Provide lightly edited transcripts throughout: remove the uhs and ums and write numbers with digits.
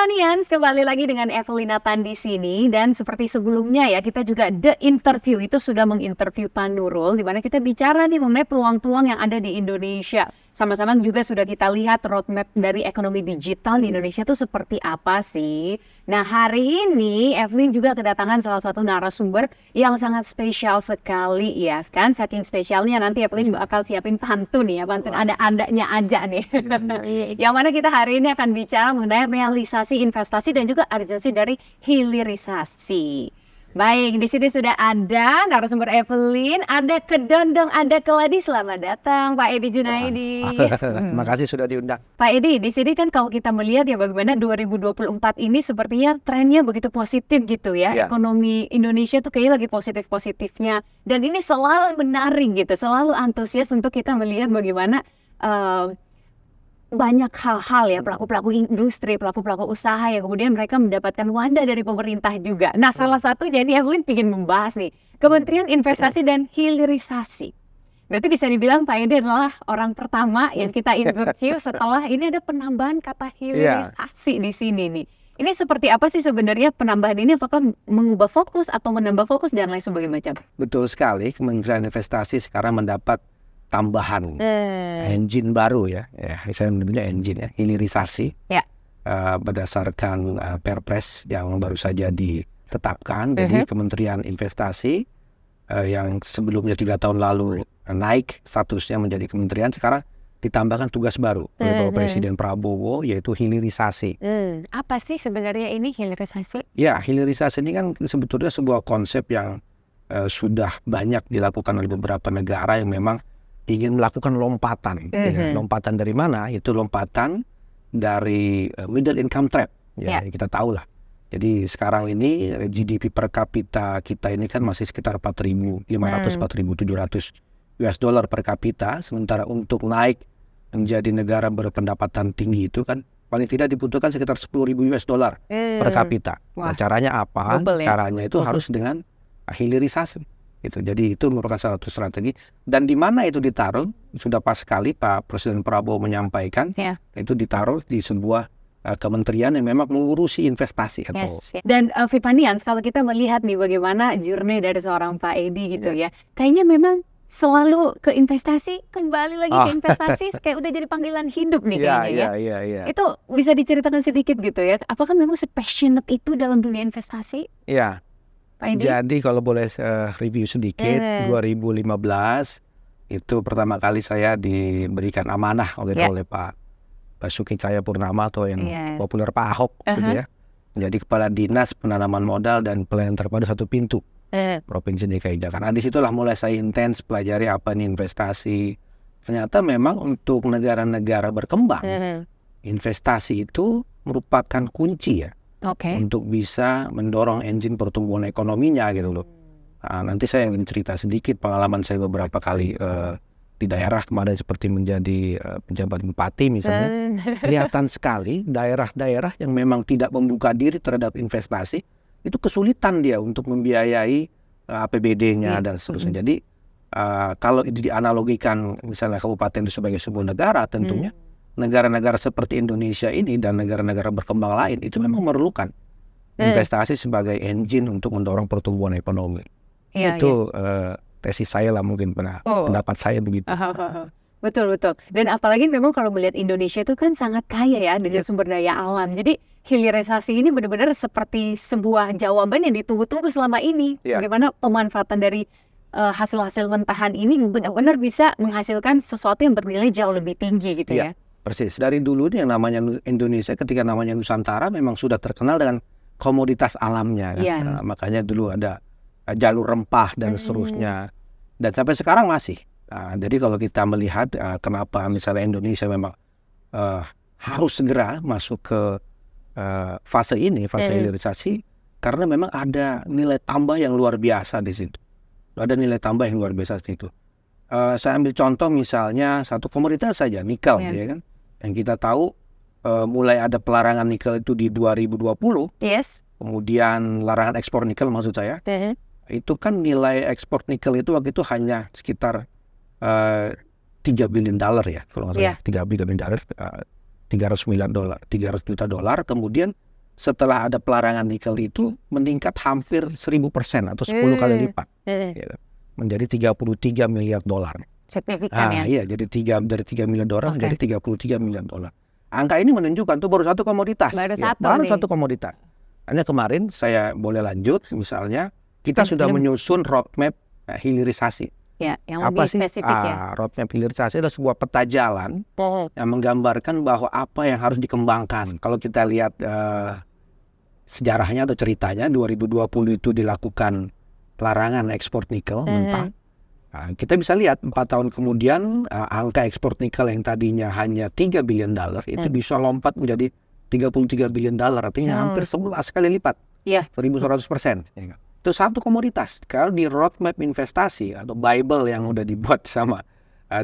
Vipanians, kembali lagi dengan Evelina Tan di sini. Dan seperti sebelumnya ya, kita juga The Interview itu sudah menginterview Pak Nurul, di mana kita bicara nih mengenai peluang-peluang yang ada di Indonesia. Sama-sama juga sudah kita lihat roadmap dari ekonomi digital di Indonesia itu seperti apa sih. Nah, hari ini Evelyn juga kedatangan salah satu narasumber yang sangat spesial sekali ya kan. Saking spesialnya nanti Evelyn bakal siapin pantun ya, pantun ada-adanya aja nih. Yang mana kita hari ini akan bicara mengenai realisasi investasi dan juga urgensi dari hilirisasi. Baik, di sini sudah ada narasumber Evelyn, ada Kedondong, ada Keladi. Selamat datang Pak Edi Junaidi. Terima kasih sudah diundang. Pak Edi, di sini kan kalau kita melihat ya bagaimana 2024 ini sepertinya trennya begitu positif gitu ya. Ekonomi Indonesia tuh kayaknya lagi positif-positifnya. Dan ini selalu menarik gitu, selalu antusias untuk kita melihat bagaimana banyak hal-hal ya, pelaku-pelaku industri, pelaku-pelaku usaha yang kemudian mereka mendapatkan wadah dari pemerintah juga. Nah, salah satunya ini Evelyn ingin membahas nih, Kementerian Investasi dan Hilirisasi. Berarti bisa dibilang Pak Edi adalah orang pertama yang kita interview setelah ini ada penambahan kata hilirisasi di sini nih. Ini seperti apa sih sebenarnya penambahan ini? Apakah mengubah fokus atau menambah fokus dan lain sebagainya macam? Betul sekali, Kementerian Investasi sekarang mendapat tambahan engine baru ya, saya menyebutnya engine ya, hilirisasi berdasarkan Perpres yang baru saja ditetapkan. Jadi Kementerian Investasi yang sebelumnya 3 tahun lalu naik statusnya menjadi kementerian, sekarang ditambahkan tugas baru oleh Bapak Presiden Prabowo, yaitu hilirisasi. Apa sih sebenarnya ini hilirisasi? Ya, hilirisasi ini kan sebetulnya sebuah konsep yang sudah banyak dilakukan oleh beberapa negara yang memang ingin melakukan lompatan. Lompatan dari mana? Itu lompatan dari middle income trap. Kita tahu lah. Jadi sekarang ini GDP per kapita kita ini kan masih sekitar 4.500 4.700 US dollar per kapita. Sementara untuk naik menjadi negara berpendapatan tinggi itu kan paling tidak dibutuhkan sekitar 10.000 US dollar per kapita. Nah, caranya apa? Caranya itu harus dengan hilirisasi. Gitu. Jadi itu merupakan salah satu strategi, dan di mana itu ditaruh sudah pas sekali Pak Presiden Prabowo menyampaikan itu ditaruh di sebuah kementerian yang memang mengurusi investasi. Dan Vipanians, kalau kita melihat nih bagaimana journey dari seorang Pak Edi gitu ya, kayaknya memang selalu ke investasi, kembali lagi ke investasi, kayak udah jadi panggilan hidup nih kayaknya ya. Itu bisa diceritakan sedikit gitu ya, apakah memang se-passionate itu dalam dunia investasi? Iya. Jadi kalau boleh review sedikit, 2015 itu pertama kali saya diberikan amanah oleh Pak Basuki Cahayapurnama atau yang populer Pak Ahok gitu ya. Menjadi Kepala Dinas Penanaman Modal dan Pelayanan Terpadu 1 Pintu Provinsi DKI Jakarta. Nah, disitulah mulai saya intens pelajari apa nih investasi. Ternyata memang untuk negara-negara berkembang, investasi itu merupakan kunci ya. Untuk bisa mendorong engine pertumbuhan ekonominya gitu loh. Nah, nanti saya ingin cerita sedikit pengalaman saya beberapa kali di daerah kemarin seperti menjadi penjabat bupati misalnya. Kelihatan sekali daerah-daerah yang memang tidak membuka diri terhadap investasi itu kesulitan dia untuk membiayai APBD-nya dan seterusnya. Jadi kalau dianalogikan misalnya kabupaten itu sebagai sebuah negara, tentunya negara-negara seperti Indonesia ini dan negara-negara berkembang lain itu memang memerlukan investasi sebagai engine untuk mendorong pertumbuhan ekonomi. Itu tesis saya lah mungkin pendapat saya begitu. Betul. Dan apalagi memang kalau melihat Indonesia itu kan sangat kaya ya dengan sumber daya alam. Jadi hilirisasi ini benar-benar seperti sebuah jawaban yang ditunggu-tunggu selama ini. Bagaimana pemanfaatan dari hasil-hasil mentahan ini benar-benar bisa menghasilkan sesuatu yang bernilai jauh lebih tinggi gitu ya. Persis. Dari dulu yang namanya Indonesia ketika namanya Nusantara memang sudah terkenal dengan komoditas alamnya. Makanya dulu ada jalur rempah dan seterusnya. Dan sampai sekarang masih. Jadi kalau kita melihat kenapa misalnya Indonesia memang harus segera masuk ke fase ini, fase hilirisasi, karena memang ada nilai tambah yang luar biasa di situ. Ada nilai tambah yang luar biasa di situ. Saya ambil contoh misalnya satu komoditas saja, nikel, ya kan? Yang kita tahu mulai ada pelarangan nikel itu di 2020. Kemudian larangan ekspor nikel maksud saya. Itu kan nilai ekspor nikel itu waktu itu hanya sekitar 3 billion dollar ya, kalau nggak salah. 3 billion dollar, 300 juta dolar. Kemudian setelah ada pelarangan nikel itu meningkat hampir 1000% atau 10 kali lipat, gitu. Menjadi 33 miliar dolar. Signifikan ya. Iya, jadi dari 3 miliar dolar menjadi 33 miliar dolar. Angka ini menunjukkan itu baru satu komoditas. Baru satu komoditas. Hanya kemarin saya boleh lanjut, misalnya kita sudah menyusun roadmap hilirisasi. Ya, yang lebih spesifik ya. Roadmap hilirisasi adalah sebuah peta jalan yang menggambarkan bahwa apa yang harus dikembangkan. Kalau kita lihat sejarahnya atau ceritanya, 2020 itu dilakukan pelarangan ekspor nikel mentah. Nah, kita bisa lihat 4 tahun kemudian angka ekspor nikel yang tadinya hanya 3 billion dollar itu bisa lompat menjadi 33 billion dollar, artinya hampir 11 kali lipat. 1100%. Itu satu komoditas. Kalau di roadmap investasi atau Bible yang udah dibuat sama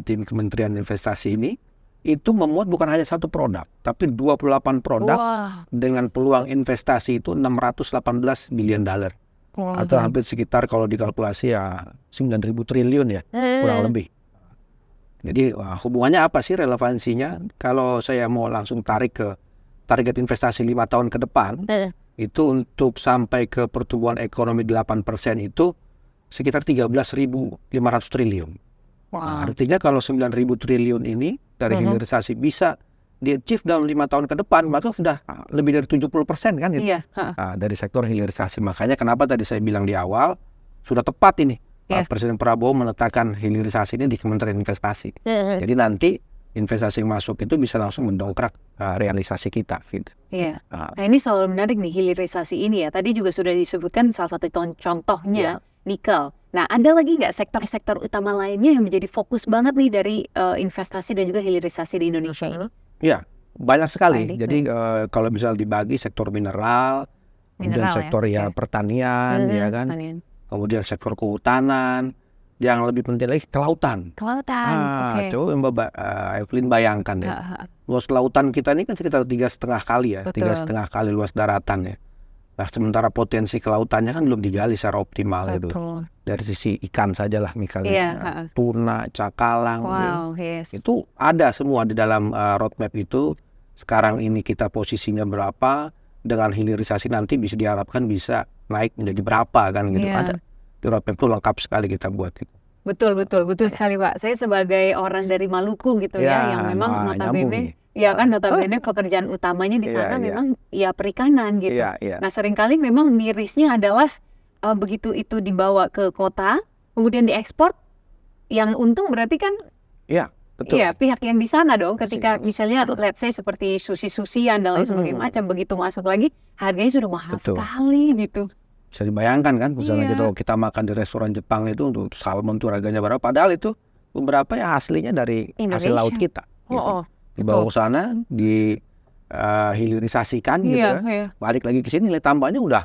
tim Kementerian Investasi ini, itu memuat bukan hanya satu produk, tapi 28 produk dengan peluang investasi itu 618 billion dollar. Atau hampir sekitar kalau dikalkulasi ya 9.000 triliun ya, kurang lebih. Jadi hubungannya apa sih relevansinya? Kalau saya mau langsung tarik ke target investasi 5 tahun ke depan, itu untuk sampai ke pertumbuhan ekonomi 8% itu sekitar 13.500 triliun. Nah, artinya kalau 9.000 triliun ini dari hilirisasi bisa di-achieve dalam 5 tahun ke depan, maka sudah lebih dari 70% kan gitu. Dari sektor hilirisasi. Makanya kenapa tadi saya bilang di awal, sudah tepat ini Presiden Prabowo meletakkan hilirisasi ini di Kementerian Investasi. Jadi nanti investasi yang masuk itu bisa langsung mendongkrak realisasi kita. Gitu. Nah ini selalu menarik nih hilirisasi ini ya. Tadi juga sudah disebutkan salah satu contohnya nikel. Nah ada lagi nggak sektor-sektor utama lainnya yang menjadi fokus banget nih dari investasi dan juga hilirisasi di Indonesia ini? Ya, banyak sekali. Jadi kalau misalnya dibagi sektor mineral, kemudian sektor pertanian, ya kan, kemudian sektor kehutanan. Yang lebih penting lagi kelautan. Itu Mbak Evelyn bayangkan ya. Luas lautan kita ini kan sekitar 3,5 kali ya, 3,5 kali luas daratan ya. Nah sementara potensi kelautannya kan belum digali secara optimal gitu. Dari sisi ikan sajalah misalnya, tuna, cakalang, itu ada semua di dalam roadmap itu. Sekarang ini kita posisinya berapa, dengan hilirisasi nanti bisa diharapkan bisa naik menjadi berapa kan gitu. Ada. Roadmap itu lengkap sekali kita buat itu. Betul sekali Pak. Saya sebagai orang dari Maluku gitu yang memang notabene pekerjaan utamanya di sana memang perikanan gitu. Nah seringkali memang mirisnya adalah begitu itu dibawa ke kota, kemudian diekspor, yang untung berarti kan pihak yang di sana dong. Ketika misalnya let's say seperti sushi-sushian dan lain sebagainya macam, begitu masuk lagi harganya sudah mahal sekali gitu. Bisa dibayangkan kan, misalnya kita makan di restoran Jepang itu untuk salmon itu harganya berapa, padahal itu beberapa yang aslinya dari hasil laut kita. Dibawa ke sana, hilirisasikan gitu balik lagi ke sini, nilai tambahnya udah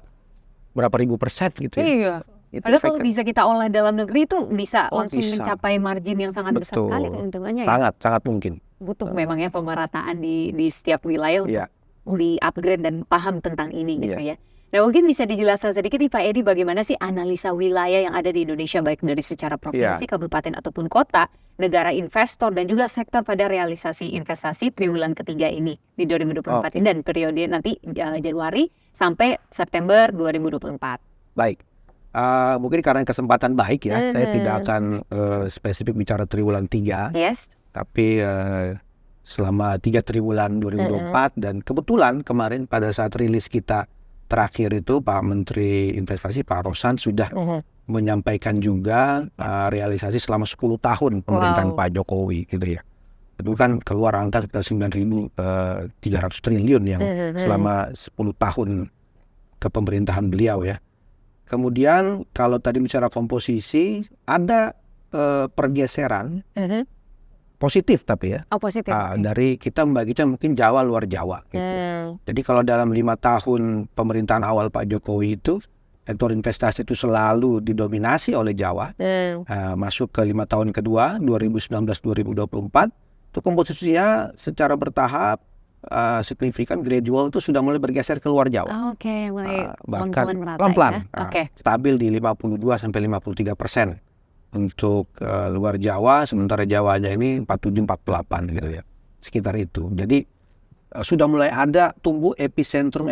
berapa ribu persen gitu ya. Padahal kalau bisa kita olah dalam negeri itu bisa langsung mencapai margin yang sangat besar sekali keuntungannya. Sangat mungkin. Butuh memang ya pemerataan di setiap wilayah untuk di-upgrade dan paham tentang ini gitu ya. Nah mungkin bisa dijelaskan sedikit nih Pak Edi, bagaimana sih analisa wilayah yang ada di Indonesia baik dari secara provinsi, kabupaten ataupun kota, negara investor dan juga sektor pada realisasi investasi triwulan ketiga ini di 2024 ini dan periode nanti Januari sampai September 2024. Baik, mungkin karena kesempatan baik ya, saya tidak akan spesifik bicara triwulan 3, tapi selama 3 triwulan 2024 dan kebetulan kemarin pada saat rilis kita terakhir itu Pak Menteri Investasi Pak Rosan sudah menyampaikan juga realisasi selama 10 tahun pemerintahan Pak Jokowi gitu ya. Itu kan keluar angka sekitar 9.300 triliun yang selama 10 tahun kepemerintahan beliau ya. Kemudian kalau tadi bicara komposisi ada pergeseran positif tapi ya. Dari kita membaginya mungkin Jawa luar Jawa gitu. Jadi kalau dalam 5 tahun pemerintahan awal Pak Jokowi itu sektor investasi itu selalu didominasi oleh Jawa. Masuk ke 5 tahun kedua 2019-2024 itu komposisinya secara bertahap signifikan gradual itu sudah mulai bergeser ke luar Jawa. Bahkan pelan-pelan stabil di 52-53%. Untuk luar Jawa, sementara Jawanya ini 47-48 gitu ya, sekitar itu. Jadi sudah mulai ada tumbuh epicentrum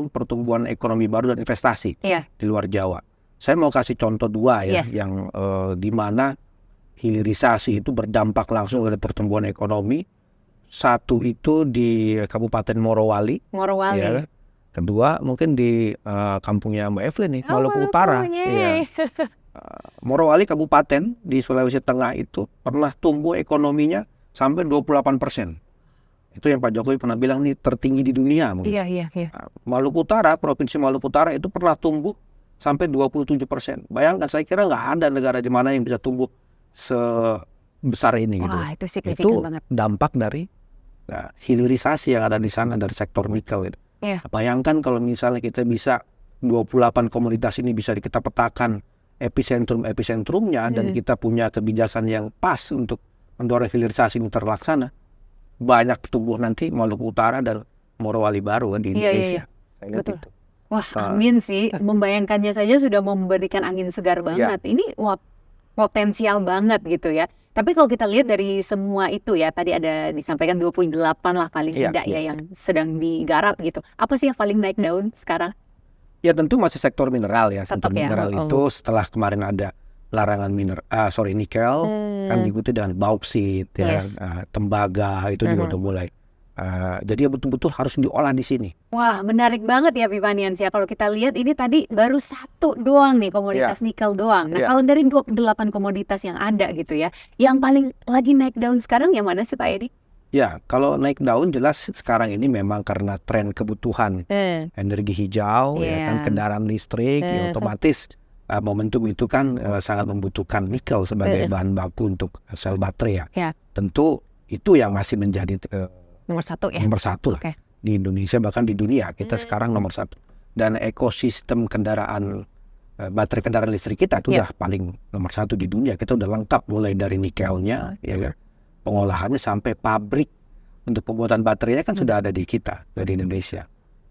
pertumbuhan ekonomi baru dan investasi di luar Jawa. Saya mau kasih contoh 2 ya, yang di mana hilirisasi itu berdampak langsung pada pertumbuhan ekonomi. Satu itu di Kabupaten Morowali. Ya. Kedua mungkin di kampungnya Mbak Evelyn nih, Maluku Utara. Ya. Morowali Kabupaten di Sulawesi Tengah itu pernah tumbuh ekonominya sampai 28%. Itu yang Pak Jokowi pernah bilang nih tertinggi di dunia. Iya. Maluku Utara, Provinsi Maluku Utara itu pernah tumbuh sampai 27%. Bayangkan, saya kira nggak ada negara di mana yang bisa tumbuh sebesar ini. Wah, gitu. itu signifikan banget. Dampak dari hilirisasi yang ada di sana dari sektor nikel. Gitu. Bayangkan kalau misalnya kita bisa 28 komoditas ini bisa kita petakan epicentrumnya dan kita punya kebijakan yang pas untuk mendorong hilirisasi ini terlaksana. Banyak tumbuh nanti Maluku Utara dan Morowali baru di Indonesia. Betul. Itu. Wah, amin sih. Membayangkannya saja sudah memberikan angin segar banget. Ini potensial banget gitu ya. Tapi kalau kita lihat dari semua itu ya, tadi ada disampaikan 28 lah paling tidak ya yang sedang digarap gitu. Apa sih yang paling naik daun sekarang? Ya tentu masih sektor mineral ya. Sektor mineral ya. itu setelah kemarin ada larangan nikel, kan diikuti dengan bauksit, tembaga itu juga udah mulai. Jadi betul-betul harus diolah di sini. Wah, menarik banget ya Pipaniansyah. Kalau kita lihat ini tadi baru 1 doang nih komoditas nikel doang. Nah kalau dari 28 komoditas yang ada gitu ya, yang paling lagi naik daun sekarang yang mana sih Pak Edi? Ya, kalau naik daun jelas sekarang ini memang karena tren kebutuhan energi hijau, ya kan, kendaraan listrik, ya otomatis momentum itu kan sangat membutuhkan nikel sebagai bahan baku untuk sel baterai ya. Tentu itu yang masih menjadi nomor 1 ya. Nomor 1 lah di Indonesia, bahkan di dunia kita sekarang nomor 1. Dan ekosistem kendaraan baterai kendaraan listrik kita itu udah paling nomor 1 di dunia. Kita udah lengkap mulai dari nikelnya, ya kan, pengolahannya sampai pabrik untuk pembuatan baterainya kan sudah ada di kita, dari Indonesia.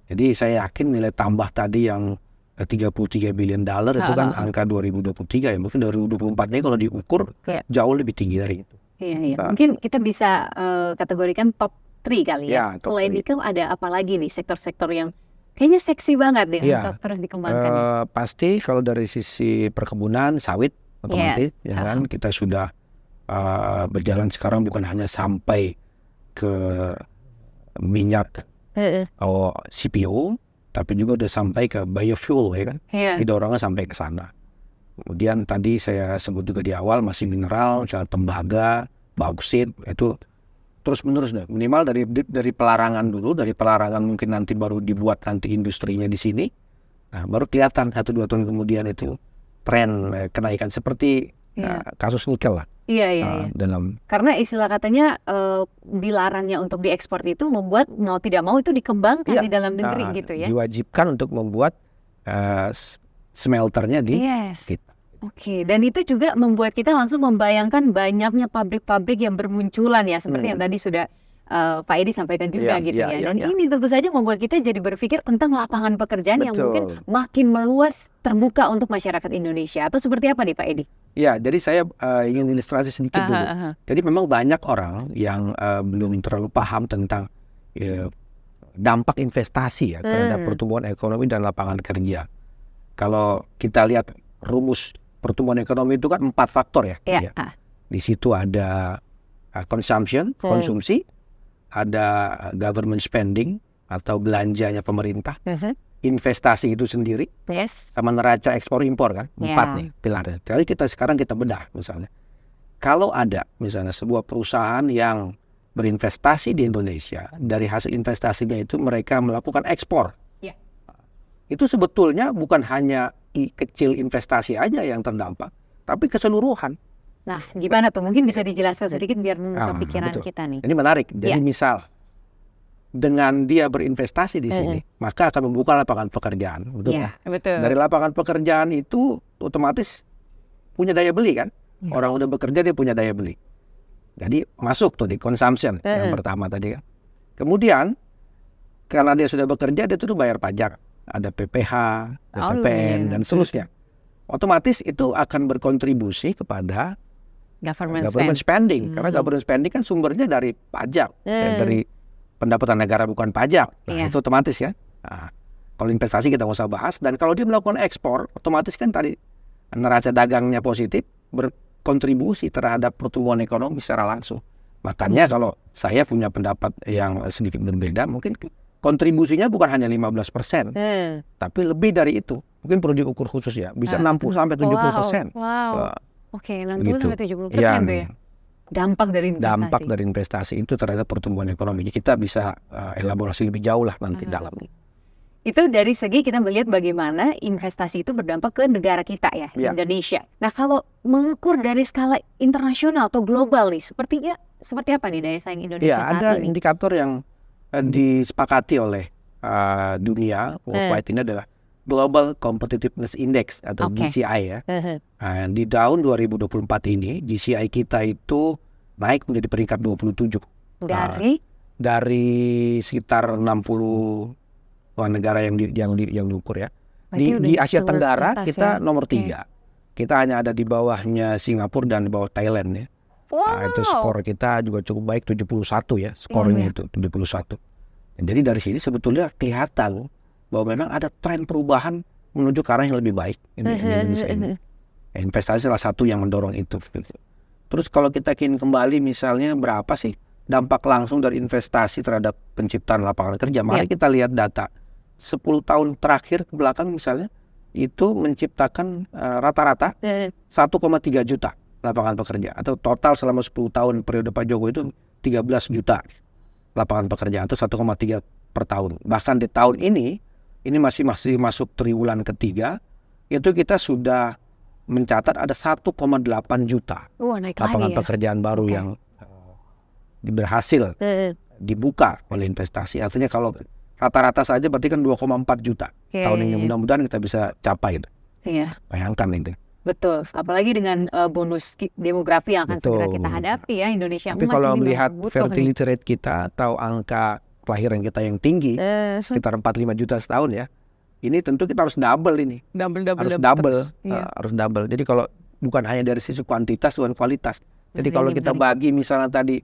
Jadi saya yakin nilai tambah tadi yang $33 billion itu kan angka 2023 ya. Mungkin 2024 ini kalau diukur jauh lebih tinggi dari itu. Iya. Mungkin kita bisa kategorikan top 3 kali ya. Selain nikel ada apa lagi nih sektor-sektor yang kayaknya seksi banget deh untuk terus dikembangkan. Pasti kalau dari sisi perkebunan sawit otomatis ya kan, kita sudah berjalan sekarang bukan hanya sampai ke minyak CPO, tapi juga udah sampai ke biofuel ya kan, didorongnya sampai ke sana. Kemudian tadi saya sebut juga di awal masih mineral, misalnya tembaga, bauksit, itu terus menerus deh. Minimal dari pelarangan dulu, dari pelarangan mungkin nanti baru dibuat nanti industrinya di sini. Nah, baru kelihatan 1-2 tahun kemudian itu tren kenaikan seperti kasus nikel lah. Iya. Karena istilah katanya dilarangnya untuk diekspor itu membuat mau tidak mau itu dikembangkan di dalam negeri gitu ya. Diwajibkan untuk membuat smelternya di kita. Oke, dan itu juga membuat kita langsung membayangkan banyaknya pabrik-pabrik yang bermunculan ya, seperti yang tadi sudah Pak Edi sampaikan juga gitu ya. Dan ini tentu saja membuat kita jadi berpikir tentang lapangan pekerjaan yang mungkin makin meluas terbuka untuk masyarakat Indonesia. Atau seperti apa nih Pak Edi? Ya, jadi saya ingin ilustrasi sedikit dulu. Jadi memang banyak orang yang belum terlalu paham tentang dampak investasi ya terhadap pertumbuhan ekonomi dan lapangan kerja. Kalau kita lihat rumus pertumbuhan ekonomi itu kan 4 faktor ya. Di situ ada consumption, konsumsi, ada government spending atau belanjanya pemerintah, investasi itu sendiri, sama neraca ekspor impor kan, 4 nih pilarnya. Jadi sekarang kita bedah misalnya, kalau ada misalnya sebuah perusahaan yang berinvestasi di Indonesia, dari hasil investasinya itu mereka melakukan ekspor, itu sebetulnya bukan hanya kecil investasi aja yang terdampak, tapi keseluruhan. Nah, gimana tuh? Mungkin bisa dijelaskan sedikit biar membuka pikiran kita nih. Ini menarik. Jadi misal dengan dia berinvestasi di sini, maka akan membuka lapangan pekerjaan. Betul. Dari lapangan pekerjaan itu otomatis punya daya beli kan? Orang udah bekerja dia punya daya beli. Jadi masuk tuh di consumption yang pertama tadi kan. Kemudian karena dia sudah bekerja dia tuh bayar pajak. Ada PPH, PPN, dan seterusnya. Otomatis itu akan berkontribusi kepada government spending. Karena government spending kan sumbernya dari pajak, dari pendapatan negara bukan pajak. Nah, Iya. itu otomatis ya. Nah, kalau investasi kita nggak usah bahas. Dan kalau dia melakukan ekspor, otomatis kan tadi neraca dagangnya positif, berkontribusi terhadap pertumbuhan ekonomi secara langsung. Makanya kalau saya punya pendapat yang sedikit berbeda, mungkin kontribusinya bukan hanya 15%, tapi lebih dari itu. Mungkin perlu diukur khusus ya, bisa 60-70%. Wow. Oke, 60-70% Iya, tuh ya. Dampak dari investasi. dampak dari investasi itu terhadap pertumbuhan ekonomi. Kita bisa elaborasi lebih jauh lah nanti dalamnya. Itu dari segi kita melihat bagaimana investasi itu berdampak ke negara kita ya, Indonesia. Nah, kalau mengukur dari skala internasional atau global nih, seperti apa nih daya saing Indonesia saat ada ini? indikator yang disepakati oleh dunia worldwide ini adalah Global Competitiveness Index atau GCI ya. Nah, di tahun 2024 ini GCI kita itu naik menjadi peringkat 27. Dari sekitar 60 negara yang diukur ya. Di Asia Tenggara kita nomor 3. Kita hanya ada di bawahnya Singapura dan di bawah Thailand ya. Nah, itu skor kita juga cukup baik, 71 ya skornya itu 71. Dan jadi dari sini sebetulnya kelihatan bahwa memang ada tren perubahan menuju ke arah yang lebih baik ini Indonesia ini. Investasi salah satu yang mendorong itu. Terus kalau kita ingin kembali misalnya berapa sih dampak langsung dari investasi terhadap penciptaan lapangan kerja? Mari kita lihat data 10 tahun terakhir ke belakang misalnya itu menciptakan rata-rata 1,3 juta lapangan pekerjaan, atau total selama 10 tahun periode Pak Jokowi itu 13 juta lapangan pekerjaan, atau 1,3 per tahun. Bahkan di tahun ini masih masuk triwulan ketiga, itu kita sudah mencatat ada 1,8 juta lapangan pekerjaan baru yang berhasil dibuka oleh investasi. Artinya kalau rata-rata saja berarti kan 2,4 juta tahun ini. Mudah-mudahan kita bisa capai. Bayangkan itu. Betul, apalagi dengan bonus demografi yang akan segera kita hadapi ya, Indonesia. Tapi kalau melihat fertility rate kita atau angka kelahiran kita yang tinggi, sekitar 45 juta setahun ya, ini tentu kita harus double ini. Harus double. Jadi kalau bukan hanya dari sisi kuantitas dan kualitas. Jadi kalau kita bagi misalnya tadi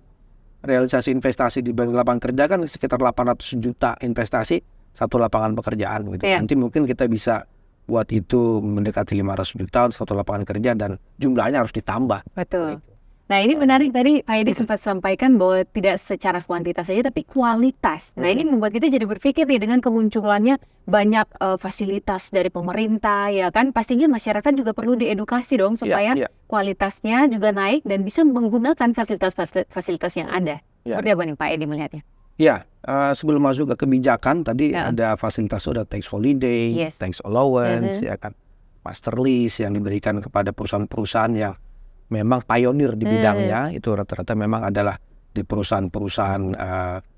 realisasi investasi di lapangan kerja kan sekitar 800 juta investasi, satu lapangan pekerjaan gitu. Nanti mungkin kita bisa buat itu mendekati 500 juta satu lapangan kerja dan jumlahnya harus ditambah. Betul. Nah, ini menarik tadi Pak Edi sempat sampaikan bahwa tidak secara kuantitas saja tapi kualitas. Nah, ini membuat kita jadi berpikir nih dengan kemunculannya banyak fasilitas dari pemerintah ya kan, pastinya masyarakat juga perlu diedukasi dong supaya kualitasnya juga naik dan bisa menggunakan fasilitas yang ada. Seperti apa nih Pak Edi melihatnya? Ya, sebelum masuk ke kebijakan tadi ada fasilitas, ada tax holiday, tax allowance, ya kan, master lease yang diberikan kepada perusahaan-perusahaan yang memang pionir di bidangnya. Itu rata-rata memang adalah di perusahaan-perusahaan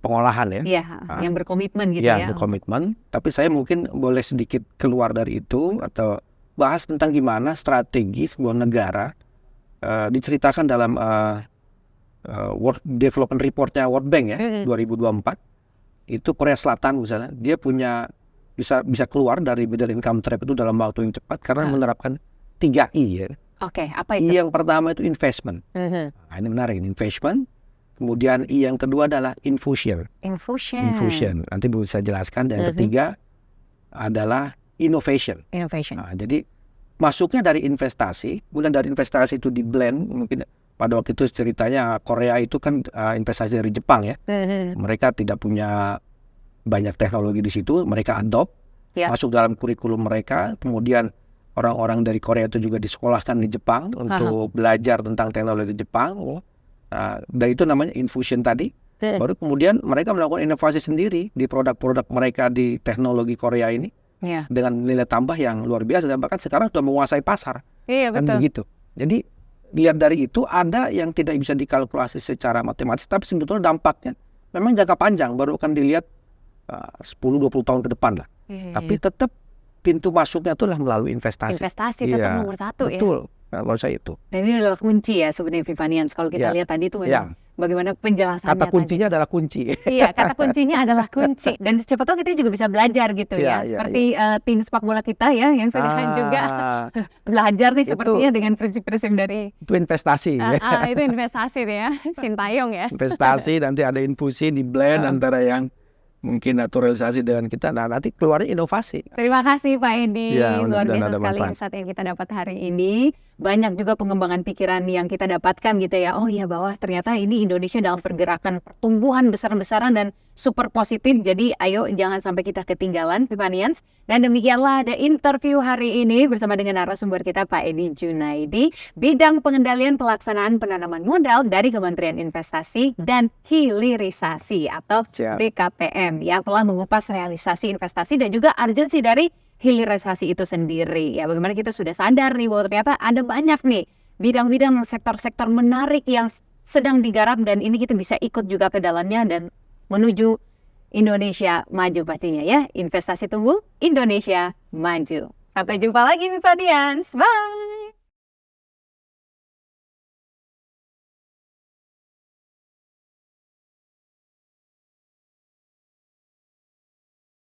pengolahan ya. Yang berkomitmen gitu ya. Berkomitmen. Tapi saya mungkin boleh sedikit keluar dari itu atau bahas tentang gimana strategi sebuah negara diceritakan dalam World Development Report-nya World Bank ya, 2024. Itu Korea Selatan misalnya, dia punya bisa keluar dari middle income trap itu dalam waktu yang cepat karena menerapkan 3 I ya. Apa itu? I yang pertama itu investment. Nah, ini menarik, investment. Kemudian I yang kedua adalah infusion. Nanti bisa jelaskan. Dan yang ketiga adalah innovation. Nah, jadi masuknya dari investasi, kemudian dari investasi itu di blend. Mungkin pada waktu itu ceritanya Korea itu kan investasi dari Jepang ya. Mereka tidak punya banyak teknologi di situ, mereka adopt, masuk dalam kurikulum mereka. Kemudian orang-orang dari Korea itu juga disekolahkan di Jepang untuk belajar tentang teknologi Jepang. Dan itu namanya infusion tadi. Baru kemudian mereka melakukan inovasi sendiri di produk-produk mereka di teknologi Korea ini dengan nilai tambah yang luar biasa dan bahkan sekarang sudah menguasai pasar. Kan begitu. Jadi lihat dari itu ada yang tidak bisa dikalkulasi secara matematis, tapi sebetulnya dampaknya memang jangka panjang, baru akan dilihat 10-20 tahun ke depan lah. Tapi tetap pintu masuknya itu adalah melalui investasi. Investasi tetap nomor 1 ya. Betul, menurut saya itu. Dan ini adalah kunci ya sebenarnya Vivanians. Kalau kita lihat tadi itu memang bagaimana penjelasannya Kata tadi. kuncinya adalah kunci. Iya, kata kuncinya adalah kunci. Dan siapa tahu kita juga bisa belajar gitu ya. Iya, Seperti tim sepak bola kita ya, yang sedang juga belajar nih sepertinya dengan prinsip-prinsip dari Itu investasi. itu investasi nih ya, Sintayong ya. Investasi, nanti ada infusi, di blend antara yang mungkin naturalisasi dengan kita. Nah, nanti keluarnya inovasi. Terima kasih Pak Edi, Ya, luar mudah-mudahan biasa ada sekali manfaat. insight yang kita dapat hari ini. Banyak juga pengembangan pikiran yang kita dapatkan gitu ya. Oh iya, bahwa ternyata ini Indonesia dalam pergerakan pertumbuhan besar-besaran dan super positif. Jadi ayo jangan sampai kita ketinggalan Vivanians. Dan demikianlah ada interview hari ini bersama dengan narasumber kita Pak Edi Junaidi, bidang pengendalian pelaksanaan penanaman modal dari Kementerian Investasi dan Hilirisasi atau Siap. BKPM, yang telah mengupas realisasi investasi dan juga urgensi dari hilirisasi itu sendiri. Ya, bagaimana kita sudah sadar nih bahwa ternyata ada banyak nih bidang-bidang sektor-sektor menarik yang sedang digarap, dan ini kita bisa ikut juga ke dalamnya dan menuju Indonesia maju pastinya ya. Investasi tumbuh, Indonesia maju. Sampai jumpa lagi Vivanians. Bye.